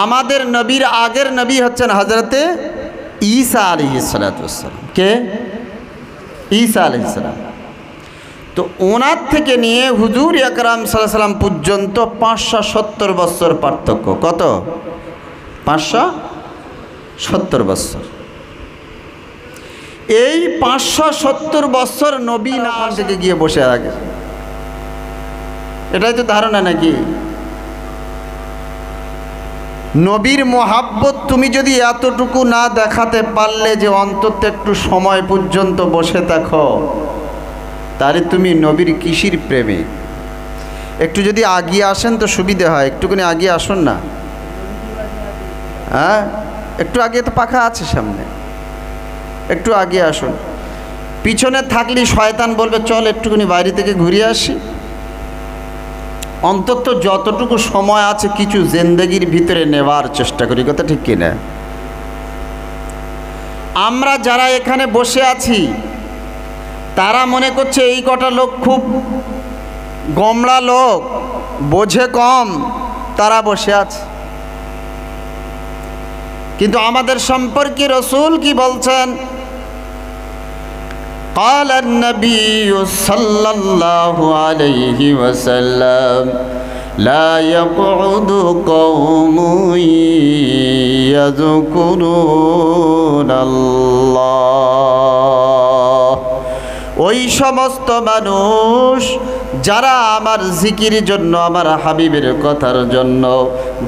আমাদের নবীর আগের নবী হচ্ছেন হজরতে ঈসা আলাইহিস সালাতু ওয়াস সালাম। কে? ঈসা আলাইহিস সালাম। তো ওনার থেকে নিয়ে হুজুর আকরাম সাল্লাল্লাহু আলাইহি সাল্লাম পর্যন্ত 570 বছর পার্থক্য। কত? 570 বছর। এই 570 বছর নবী নাম থেকে গিয়ে বসে আগে, এটাই তো ধারণা নাকি? নবীর মোহাব্বত তুমি যদি এতটুকু না দেখাতে পারলে যে অন্তত একটু সময় পর্যন্ত বসে থাকো, তাহলে তুমি নবীর কিসির প্রেমে? একটু যদি আগিয়ে আসেন তো সুবিধা হয়, একটুখানি আগিয়ে আসুন না। হ্যাঁ, একটু আগে তো পাখা আছে সামনে, একটু আগিয়ে আসুন। পিছনে থাকলে শয়তান বলবে চল একটুখানি বাইরে থেকে ঘুরে আসি। অন্তত যতটুকু সময় আছে কিছু জিন্দেগির ভিতরে নেওয়ার চেষ্টা করি, কথা ঠিক কিনা? আমরা যারা এখানে বসে আছি তারা মনে করছে এই কটা লোক খুব গোমড়া লোক, বোঝে কম, তারা বসে আছে। কিন্তু আমাদের সম্পর্কে রাসূল কি বলছেন? قال النبي صلى الله عليه وسلم لا يقعد قوم يذكرون الله, ওই সমস্ত মানুষ যারা আমার জিকির জন্য, আমার হাবিবের কথার জন্য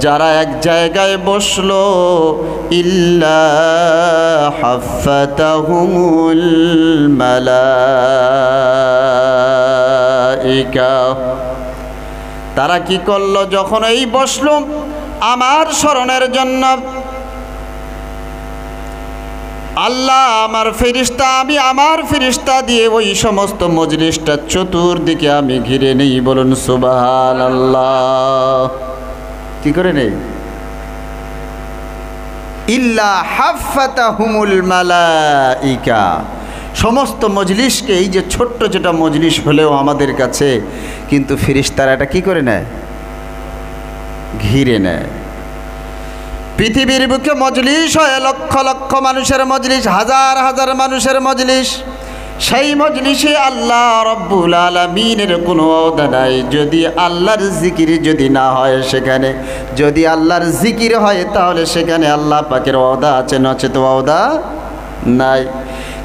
যারা এক জায়গায় বসলো, ইল্লা হাফাতাহুমুল মালাইকা, তারা কি করলো? যখন এই বসলো আমার স্মরণের জন্য, আল্লাহ আমার ফেরেশতা, আমি আমার ফেরেশতা দিয়ে ওই সমস্ত মজলিসটা চতুর্দিকে আমি ঘিরে নেই। বলুন সুবহানাল্লাহ। কি করে নেই? ইল্লা হাফাতাহুমুল মালাইকা, সমস্ত মজলিসকে, এই যে ছোট্ট যেটা মজলিস হলেও আমাদের কাছে, কিন্তু ফেরেশতারা এটা কি করে নেয়? ঘিরে নেয়। পৃথিবীর বুকে মজলিস হয় লক্ষ লক্ষ মানুষের মজলিস, হাজার হাজার মানুষের মজলিস। সেই মজলিসে আল্লাহ রব্বুল আলামিনের কোনো ওয়াদা নাই। যদি আল্লাহর জিকির যদি না হয় সেখানে, যদি আল্লাহর জিকির হয় তাহলে সেখানে আল্লাহ পাকের ওয়াদা আছে, নচেত ওয়াদা নাই।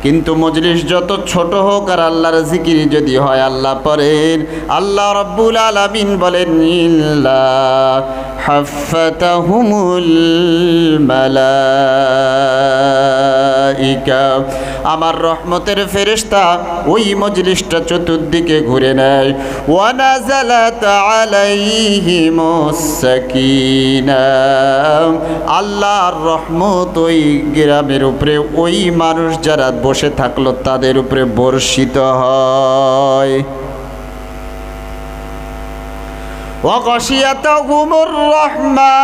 কিন্তু মজলিস যত ছোট হোক আর আল্লাহর জিকির যদি হয়, আল্লাহ পড়েন, আল্লাহ রব্বুল আলামিন বলেন ইল্লা হাফাতাহুমুল মালাইকা, আমার রহমতের ফেরেশতা ওই মজলিসটা চতুর্দিকে ঘুরে নেয়। ওয়া নাযালাত আলাইহিমুস সাকিনাহ, আল্লাহর রহমত ওই গ্রামের উপরে, ওই মানুষ যারা বসে থাকলো তাদের উপরে বর্ষিত হয়। ওয়াগাশিয়াতাহুমুর রাহমা,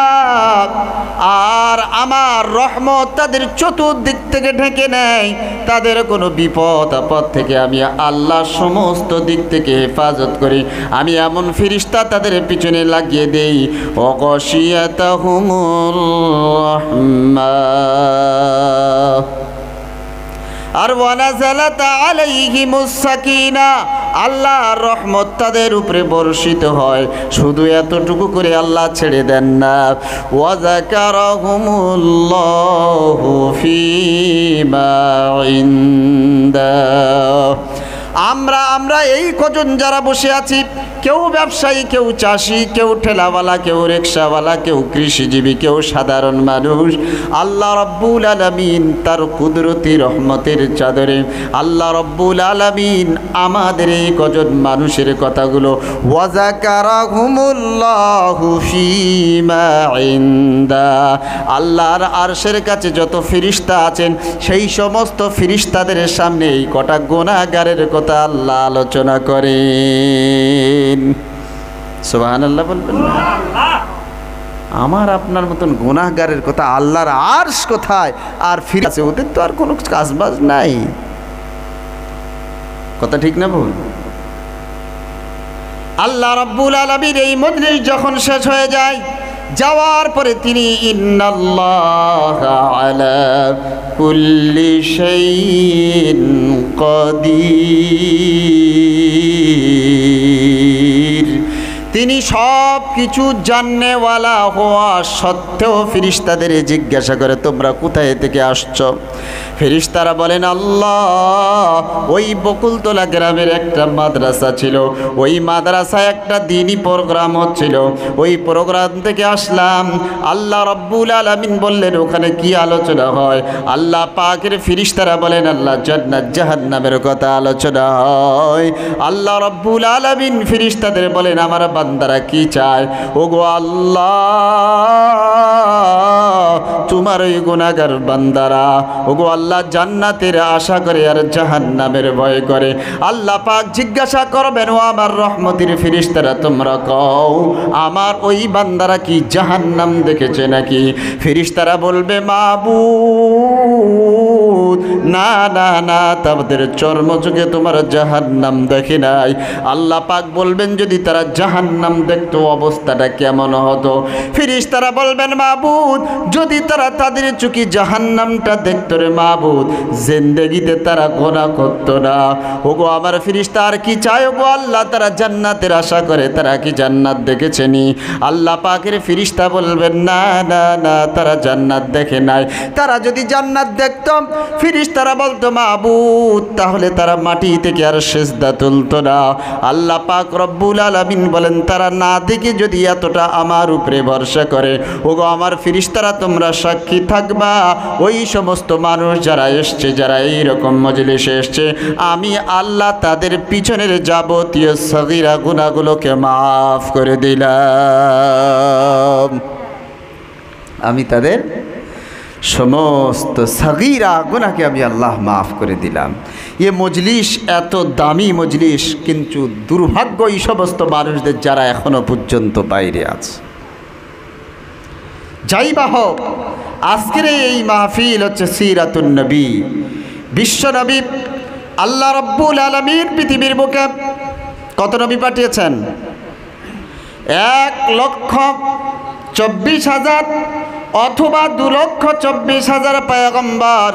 আর আমার রহমত তাদের চতুর্দিক থেকে ঢেকে নেয়। তাদের কোনো বিপদ আপদ থেকে আমি আল্লাহ সমস্ত দিক থেকে হেফাজত করি। আমি এমন ফেরেশতা তাদের পিছনে লাগিয়ে দেই। ওয়াগাশিয়াতাহুমুর রাহমা, আর ওয়ানাজালাত আলাইহিমুস সাকিনা, আল্লাহর রহমত তাদের উপরে বর্ষিত হয়। শুধু এতটুকু করে আল্লাহ ছেড়ে দেন না, ওয়া যাকারাহুমুল্লাহু ফীমা ইনদাহ, আমরা এই কজন যারা বসে আছি, কেউ ব্যবসায়ী, কেউ চাষি, কেউ ঠেলাওয়ালা, কেউ রিকশাওয়ালা, কেউ কৃষিজীবী, কেউ সাধারণ মানুষ, আল্লাহ রব্বুল আলামিন তার কুদরতি রহমতের চাদরে, আল্লাহ রব্বুল আলামিন আমাদের এই কজন মানুষের কথাগুলো ওয়া যাকারাহুমুল্লাহু ফীমা ইনদাহ, আল্লাহর আরশের কাছে যত ফেরেশতা আছেন সেই সমস্ত ফেরেশতাদের সামনে এই কটা গুনাহগারের কথা আল্লাহ আলোচনা করেন। সুবহানাল্লাহ বলবেন না? আমার আপনার মতন গুনাহগারের কথা আল্লাহর আরশ কোথায় আর ফিরে আছে, ওদের তো আর কোনো কাজবাজ নাই। কথা ঠিক না ভুল? আল্লাহ রাব্বুল আলামিন এই মজলিস যখন শেষ হয়ে যায়, যাওয়ার পরে তিনি ইন্নাল্লাহা আলা কুল্লি শাইইন কাদির, তিনি সব কিছু জাননেওয়ালা হওয়া সত্ত্বেও ফেরেশতাদের জিজ্ঞাসা করে তোমরা কোথায় থেকে আসছো? ফেরেশতারা বলেন আল্লাহ, ওই বকুলতলা গ্রামের একটা মাদ্রাসা ছিল, ওই মাদ্রাসায় একটা দ্বীনি প্রোগ্রাম হচ্ছিল, ওই প্রোগ্রাম থেকে আসলাম। আল্লাহ রাব্বুল আলামিন বললেন ওখানে কি আলোচনা হয়? আল্লাহ পাকের ফেরেশতারা বলেন আল্লাহ জান্নাত জাহান্নামের কথা আলোচনা হয়। আল্লাহ রাব্বুল আলামিন ফেরেশতাদের বলেন আমার বান্দারা কি চায়? ওগো আল্লাহ, তোমার ওই গুনাহগার বান্দারা ওগো আল্লাহ জান্নাতের আশা করে আর জাহান্নামের ভয় করে। আল্লাহ পাক জিজ্ঞাসা করবেন ও আমার রহমতের ফেরেশতারা তোমরা কও আমার ওই বান্দারা কি জাহান্নাম দেখেছে নাকি? ফেরেশতারা বলবে মাবুদ না না না, তাদের চর্মচোখে তোমার জাহান্নাম দেখে নাই। আল্লাহ পাক বলবেন যদি তারা জাহান্নাম দেখতো অবস্থাটা কেমন হতো? ফেরেশতারা বলবেন মাবুদ যদি তারা তাদের চোখে জাহান্নামটা দেখতো রে মাবুদ, জিন্দেগিতে তারা গুনাহ করতো না। ওগো আমার ফেরেশতা আর কি চায়? ওগো আল্লাহ তারা জান্নাতের আশা করে, তারা কি জান্নাত দেখেছেনি? আল্লাহ পাকের ফেরেশতা বলবেন না না না, তারা জান্নাত দেখে নাই। তারা যদি জান্নাত দেখতো ফেরেশতারা বলতো মাবুদ তাহলে তারা মাটি থেকে আর সিজদা তুলতো না। আল্লাহ পাক রব্বুল আলামিন বলেন তারা না দেখে যদি এতটা আমার উপরে ভরসা করে, ওগো আমার ফেরেশতারা তোমরা সাক্ষী থাকবা ওই সমস্ত মানুষ যারা এসছে, যারা এইরকম মজলিসে এসছে, আমি আল্লাহ তাদের পিছনের যাবতীয় সগীরা গুনাহগুলোকে মাফ করে দিলাম। আমি তাদের সমস্ত সগীরা গুনাহকে আমি আল্লাহ মাফ করে দিলাম। এ মজলিস এত দামি মজলিস, কিন্তু দুর্ভাগ্য এই সমস্ত মানুষদের যারা এখনো পর্যন্ত বাইরে আছে। যাই বা হোক, আজকের এই মাহফিল হচ্ছে সিরাতুন নবী, বিশ্ব নবী আল্লাহ রাব্বুল আলামিন পৃথিবীর বুকে কত নবী পাঠিয়েছেন? 1,24,000 অথবা 2,24,000 পয়গম্বর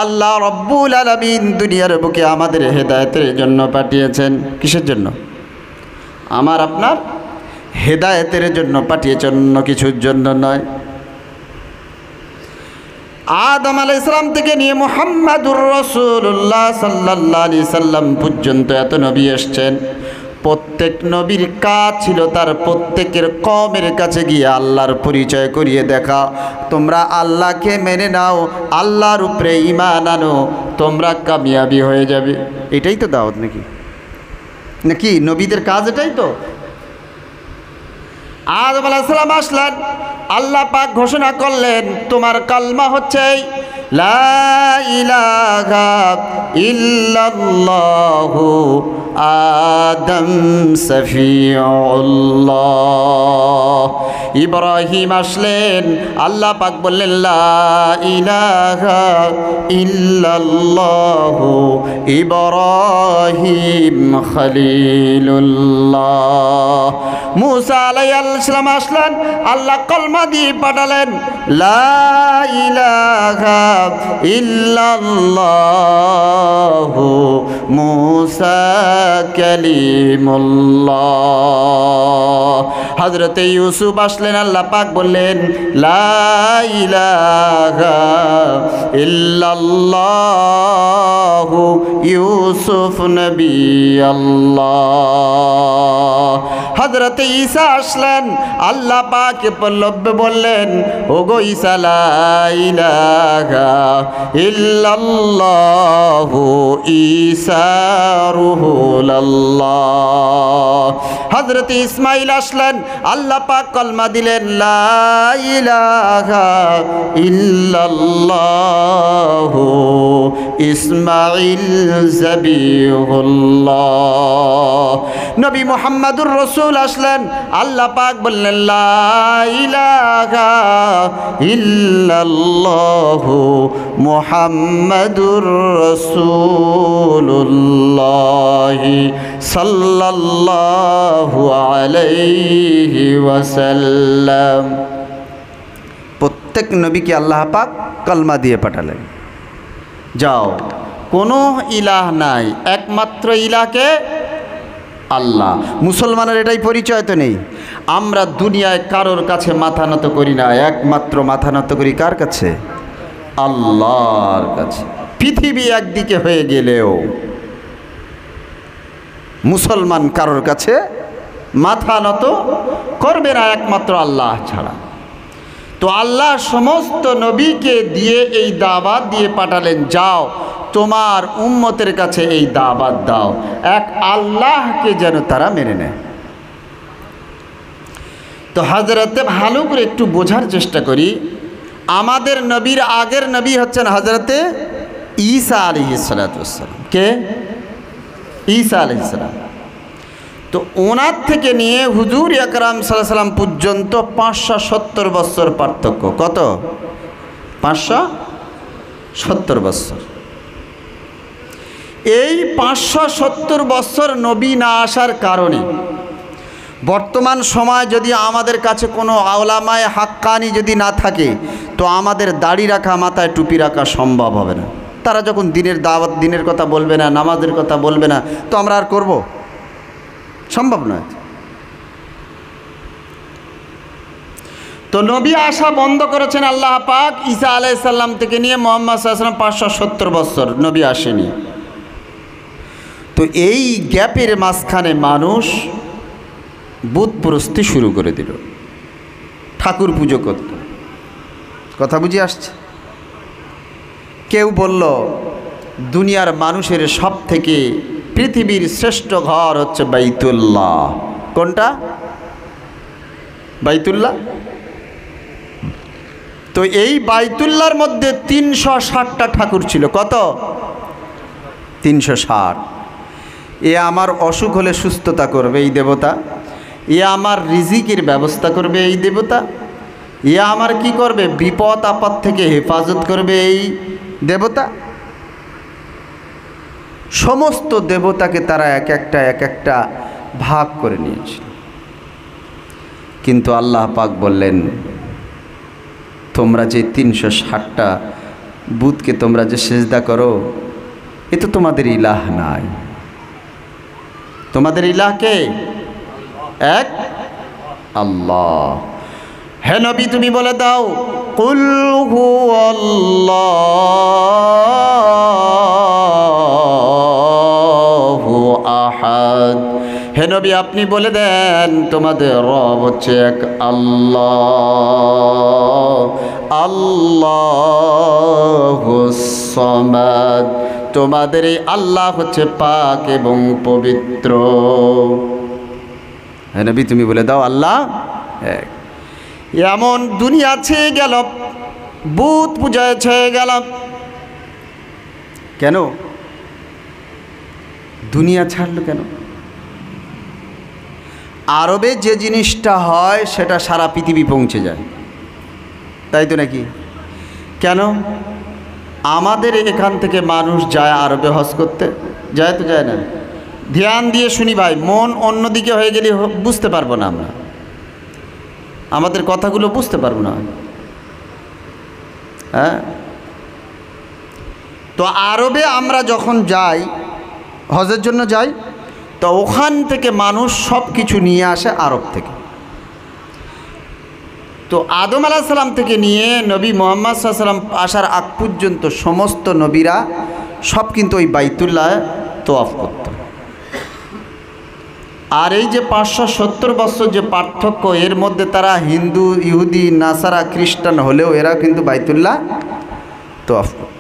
আল্লাহ রাব্বুল আলামিন দুনিয়ার বুকে আমাদের হেদায়েতের জন্য পাঠিয়েছেন। কিসের জন্য? আমার আপনার হেদায়েতের জন্য পাঠিয়েছেন, অন্য কিছুর জন্য নয়। আদম আলাইহিস সালাম থেকে নিয়ে মুহাম্মাদুর রাসূলুল্লাহ সাল্লাল্লাহু আলাইহি সাল্লাম পর্যন্ত এত নবী এসেছেন। প্রত্যেক নবীর কাজ ছিল তার প্রত্যেকের কওমের কাছে গিয়ে আল্লাহর পরিচয় করিয়ে দেখা, তোমরা আল্লাহকে মেনে নাও, আল্লাহর উপরে ঈমান আনো, তোমরা কামিয়াবি হয়ে যাবে। এটাই তো দাওয়াত নাকি? নাকি নবীদের কাজ এটাই তো? আদম আলাইহিস সালাম আসলেন, আল্লাহ পাক ঘোষণা করলেন তোমার কালমা হচ্ছে লা ইলাহা ইল্লাল্লাহু আদম সফিউল্লাহ। ইব্রাহিম আসলেন, আল্লাহ পাক বললেন লা ইলাহা ইল্লাল্লাহু ইব্রাহিম খলিলুল্লাহ। মুসা আলাইহিস সালাম আসলেন, আল্লাহ কলমা দিয়ে পাঠালেন লা ইলাহা ইল্লাল্লাহু মুসা কালিমুল্লাহ। হযরতে ইউসুফ আসলেন, আল্লাহ পাক বললেন লা ইলাহা ইল্লাল্লাহু ইউসুফ নবী আল্লাহ। হযরতে ঈসা আসলেন, আল্লাহ পাক পল্লবে বললেন ওগো ঈসা লা ইলাহা ইল্লাল্লাহু ঈসা রূহুল্লাহ। হযরতে ইসমাঈল আসলেন, আল্লাহ পাক কলমা দিলেন লা ইলাহা ইল্লাল্লাহু ইসমাঈল যাবিহুল্লাহ। নবী মুহাম্মদুর রাসূল আসলেন, আল্লাহ পাক বললেন লা ইলাহা ইল্লাল্লাহু মুহাম্মাদুর রাসূলুল্লাহ সাল্লাল্লাহু আলাইহি ওয়াসাল্লাম। প্রত্যেক নবীকে আল্লাহ পাক কলমা দিয়ে পাঠালেন, যাও কোনো ইলাহ নাই, একমাত্র ইলাহকে আল্লাহ। মুসলমানের এটাই পরিচয় তো নেই। আমরা দুনিয়ায় কারোর কাছে মাথা নত করি না, একমাত্র মাথা নত করি কার কাছে? আল্লাহর কাছে। পৃথিবী একদিকে হয়ে গেলেও মুসলমান কারোর কাছে মাথা নত করবে না একমাত্র আল্লাহ ছাড়া। তো আল্লাহ সমস্ত নবীকে দিয়ে এই দাওয়াত দিয়ে পাঠালেন, যাও তোমার উম্মতের কাছে এই দাওয়াত দাও, এক আল্লাহকে যেন তারা মেনে নেয়। তো হযরতে ভালো করে একটু বোঝার চেষ্টা করি, আমাদের নবীর আগের নবী হচ্ছেন হযরতে ঈসা আলাইহিস সালাতু ওয়াস সালাম। কে? ঈসা আলাইহিস সালাম। তো ওনার থেকে নিয়ে হুজুর আকরাম সাল্লাল্লাহু আলাইহি সাল্লাম পর্যন্ত 570 বছর পার্থক্য। কত? 570 বছর। এই 570 বছর নবী না আসার কারণে বর্তমান সময় যদি আমাদের কাছে কোনো আউলামায়ে হাক্কানি যদি না থাকে, তো আমাদের দাড়ি রাখা, মাথায় টুপি রাখা সম্ভব হবে না। তারা যখন দিনের দাওয়াত, দিনের কথা বলবে না, নামাজের কথা বলবে না, তো আমরা আর করব? সম্ভব নয়। তো নবী আসা বন্ধ করেছেন আল্লাহ পাক ঈসা আলাইহিস সালাম থেকে নিয়ে মুহাম্মদ সাল্লাল্লাহু আলাইহি ওয়াসাল্লাম 570 বছর নবী আসেনি। তো এই গ্যাপের মাঝখানে মানুষ বুত প্রস্তি শুরু করে দিল, ঠাকুর পুজো করত। কথা বুঝে আসছে? কেউ বলল দুনিয়ার মানুষের সব থেকে পৃথিবীর শ্রেষ্ঠ ঘর হচ্ছে বাইতুল্লাহ। কোনটা? বাইতুল্লাহ। তো এই বাইতুল্লাহর মধ্যে 360টা ঠাকুর ছিল। কত? 360। এ আমার অসুখ হলে সুস্থতা করবে এই দেবতা, এ আমার রিজিকের ব্যবস্থা করবে এই দেবতা, এ আমার কি করবে? বিপদ আপদ থেকে হেফাজত করবে এই দেবতা। সমস্ত দেবতাকে তারা এক একটা ভাগ করে নিয়েছিল। কিন্তু আল্লাহ পাক বললেন, তোমরা যে 360টা বুতকে তোমরা যে সেজদা করো, এ তো তোমাদের ইলাহ নাই। তোমাদের ইলাহকে এক আল্লাহ। হে নবী তুমি বলে দাও, কুল হুয়াল্লাহু আহাদ। হে নবী আপনি বলে দেন তোমাদের রব হচ্ছে এক আল্লাহ, আল্লাহুস সামাদ। তোমাদের এই আল্লাহ হচ্ছে পাক এবং পবিত্র। হে নবী তুমি বলে দাও আল্লাহ এক। এমন দুনিয়া ছেয়ে গেল, বুত পূজায় ছেয়ে গেল। কেন দুনিয়া ছাড়লো? কেন? আরবে যে জিনিসটা হয় সেটা সারা পৃথিবী পৌঁছে যায়, তাই তো নাকি? কেন আমাদের এখান থেকে মানুষ যায় আরবে হজ করতে? যায় তো যায় না? ধ্যান দিয়ে শুনি ভাই, মন অন্যদিকে হয়ে গেলে বুঝতে পারবো না, আমরা আমাদের কথাগুলো বুঝতে পারবো না। হ্যাঁ, তো আরবে আমরা যখন যাই, হজের জন্য যাই, তো ওখান থেকে মানুষ সব কিছু নিয়ে আসে আরব থেকে। তো আদম আলাইহিস সালাম থেকে নিয়ে নবী মুহাম্মদ সাল্লাল্লাহু আলাইহি ওয়াসাল্লাম আসার আগ পর্যন্ত সমস্ত নবীরা সব কিন্তু ওই বাইতুল্লাহ তোয়াফ করত। আর এই যে 570 বছর যে পার্থক্য, এর মধ্যে তারা হিন্দু, ইহুদি, নাসারা, খ্রিস্টান হলেও এরা কিন্তু বাইতুল্লাহ তোয়াফ করত।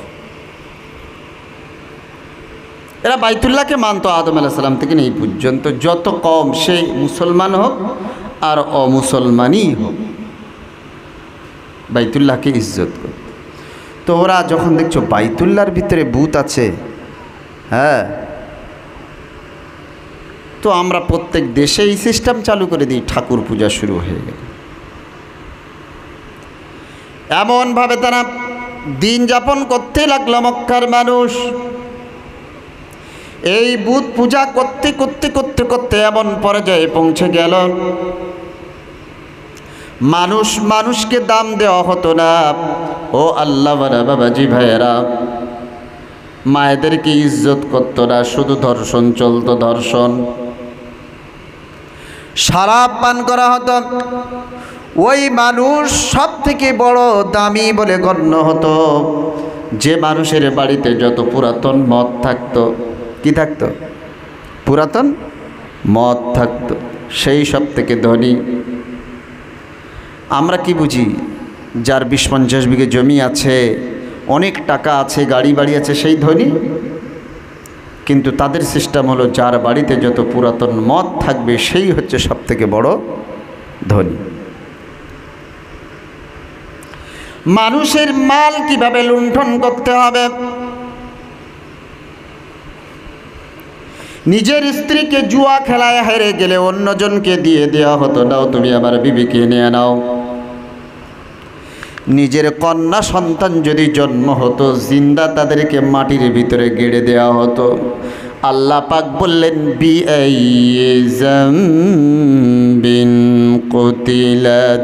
এরা বাইতুল্লাহকে মানত আদম আলাইহিস সালাম থেকে এই পর্যন্ত। যত কম সে মুসলমান হোক আর অমুসলমানই হোক, বাইতুল্লাহকে ইজ্জত করত। তো ওরা যখন দেখছো বাইতুল্লাহর ভিতরে ভূত আছে, হ্যাঁ, তো আমরা প্রত্যেক দেশে এই সিস্টেম চালু করে দিই, ঠাকুর পূজা শুরু হয়ে গেল। এমনভাবে তারা দিন যাপন করতে লাগলো মক্কার মানুষ। এই বুত পূজা করতে করতে করতে করতে এমন পর্যায়ে পৌঁছে গেল, মানুষকে দাম দেওয়া হতো না। ও আল্লাহ বাবাজি ভাইয়েরা, মায়েদেরকে ইজ্জত করতো না, শুধু ধর্ষণ চলতো, ধর্ষণ। শরাব পান করা হতো, ওই মানুষ সব থেকে বড় দামি বলে গণ্য হতো। যে মানুষের বাড়িতে যত পুরাতন মদ থাকতো, কি থাকতো? পুরাতন মদ থাকতো, সেই সব থেকে ধনী। আমরা কি বুঝি? যার 20-50 বিঘে জমি আছে, অনেক টাকা আছে, গাড়ি বাড়ি আছে, সেই ধনী। কিন্তু তাদের সিস্টেম হলো যার বাড়িতে যত পুরাতন মদ থাকবে সেই হচ্ছে সব থেকে বড় ধনী। মানুষের মাল কিভাবে লুণ্ঠন করতে হবে, নিজের স্ত্রীকে জুয়া খেলায় হেরে গেলে অন্যজনকে দিয়ে দেওয়া হতো, নাও তুমি আমার বিবিকে নিয়ে নাও। নিজের কন্যা সন্তান যদি জন্ম হতো, জিন্দা তাদেরকে মাটির ভিতরে গেড়ে দেওয়া হতো। আল্লাহ পাক বললেন, বিআইয়ি যামবিন কুতিলাত,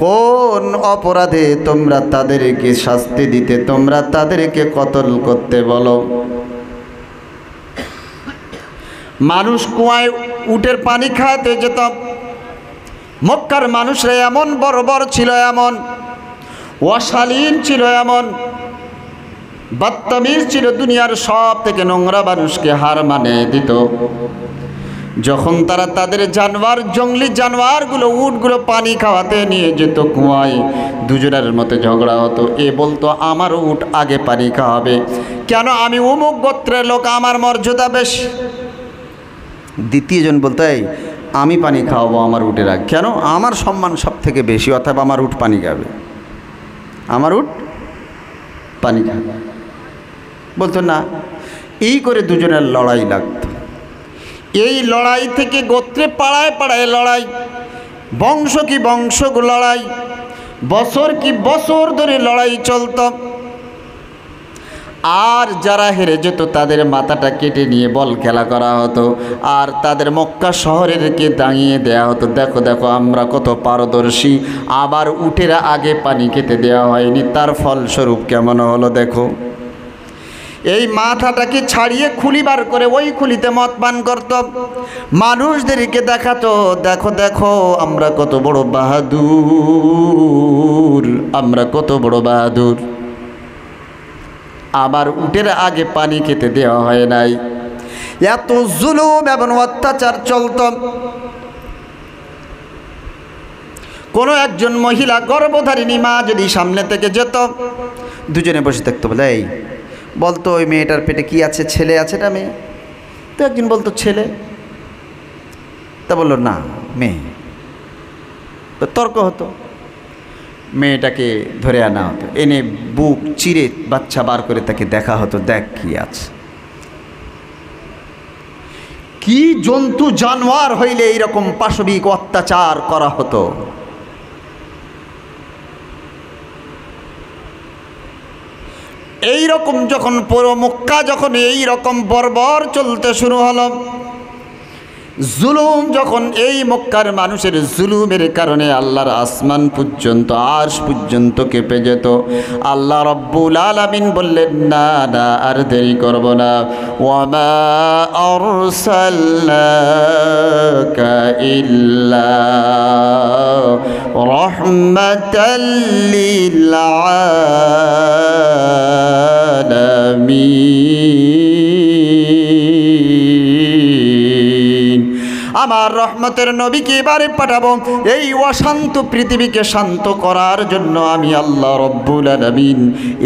কোন অপরাধে তোমরা তাদেরকে শাস্তি দিতে, তোমরা তাদেরকে কতল করতে বলো? মানুষ কুয়ায় উটের পানি খাওয়াতে যেত। মক্কার মানুষরা এমন বর্বর ছিল, এমন অশালীন ছিল, এমন বদতমিজ ছিল, দুনিয়ার সব থেকে নোংরা মানুষকে হার মানে দিত। যখন তারা তাদের জানোয়ার, জঙ্গলি জানোয়ারগুলো, উটগুলো পানি খাওয়াতে নিয়ে যেত কুয়ায়, দুজনের মধ্যে ঝগড়া হতো। এ বলতো আমার উট আগে পানি খাওয়াবে, কেন? আমি অমুক গোত্রের লোক, আমার মর্যাদা বেশি। দ্বিতীয়জন বলতো, এই আমি পানি খাওয়াবো আমার উটের আগে, কেন? আমার সম্মান সব থেকে বেশি, অথবা আমার উট পানি খাবে, আমার উট পানি খাবে। বলতো না, এই করে দুজনের লড়াই লাগতো। এই লড়াই থেকে গোত্রে পাড়ায় পাড়ায় লড়াই, বংশ কি বংশ লড়াই, বছর কি বছর ধরে লড়াই চলত। আর যারা হেরে যেত তাদের মাথাটা কেটে নিয়ে বল খেলা করা হতো, আর তাদের মক্কা শহরেরকে দাঁড়িয়ে দেওয়া হতো, দেখো দেখো আমরা কত পারদর্শী। আবার উটেরা আগে পানি খেতে দেওয়া হয়নি, তার ফলস্বরূপ কেমন হলো দেখো। এই মাথাটাকে ছাড়িয়ে খুলি বার করে ওই খুলিতে মদ পান করত, মানুষদেরকে দেখাতো, দেখো দেখো আমরা কত বড় বাহাদুর, আমরা কত বড় বাহাদুর। আবার উটের আগে পানি খেতে দেওয়া হয় নাই। এত জুলুম এবং অত্যাচার চলত। কোনো একজন মহিলা, গর্ভধারিণী মা যদি সামনে থেকে যেত, দুজনে বসে থাকতো, বলে এই বলতো ওই মেয়েটার পেটে কি আছে, ছেলে আছে না মেয়ে? তো একজন বলতো ছেলে, তা বললো না মেয়ে। তো তর্ক হতো, মেয়েটাকে ধরে আনা হতো, এনে বুক চিরে বাচ্চা বার করে তাকে দেখা হতো, দেখ কি আছে। কি জন্তু জানোয়ার হইলে এইরকম পাশবিক অত্যাচার করা হতো। এই রকম যখন পুরো মক্কা যখন এই রকম বর্বর চলতে শুরু হলো, জুলুম যখন এই মক্কার মানুষের জুলুমের কারণে আল্লাহর আসমান পর্যন্ত, আরশ পর্যন্ত কেঁপে যেত, আল্লাহ রব্বুল আলামিন বললেন, না না আর দেরি করব না, ওয়ামা আরসালনাকা ইল্লা রাহমাতাল লিল আলামিন। আমার রহমতের নবীকে এবারে পাঠাবো এই অশান্ত পৃথিবীকে শান্ত করার জন্য। আমি আল্লাহ রব্বুল আলামিন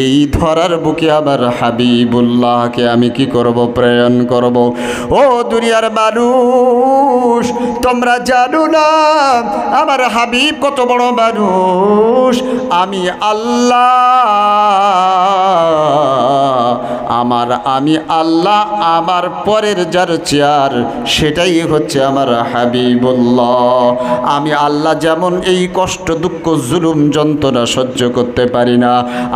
এই ধরার বুকে আমার হাবিবুল্লাহকে আমি কি করব? প্রেরণ করব। ও দুনিয়ার মানুষ, তোমরা জানো না আমার হাবিব কত বড় মানুষ। আমি আল্লাহ আমি আল্লাহ আমার পরের যার চেয়ার সেটাই হচ্ছে আমার হাবিবুল্লাহ। আমি আল্লাহ যেমন এই কষ্ট দুঃখ জুলুম যন্ত্রণা সহ্য করতে পারি না,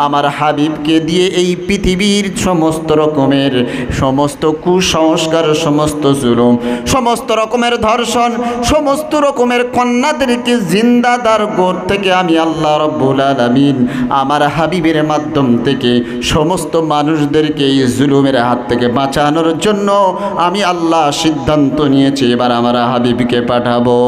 আমার হাবিবকে দিয়ে এই পৃথিবীর সমস্ত রকমের সমস্ত কুসংস্কার, সমস্ত জুলুম, সমস্ত রকমের ধর্ষণ, সমস্ত রকমের কন্যাদেরকে জিন্দাদার গোর থেকে আমি আল্লাহ রব্বুল আলামিন আমার হাবিবের মাধ্যম থেকে সমস্ত মানুষদেরকে এই জুলুমের হাত থেকে বাঁচানোর জন্য আমি আল্লাহ সিদ্ধান্ত নিয়েছি এবার আমার হাবিবকে পাঠাবো।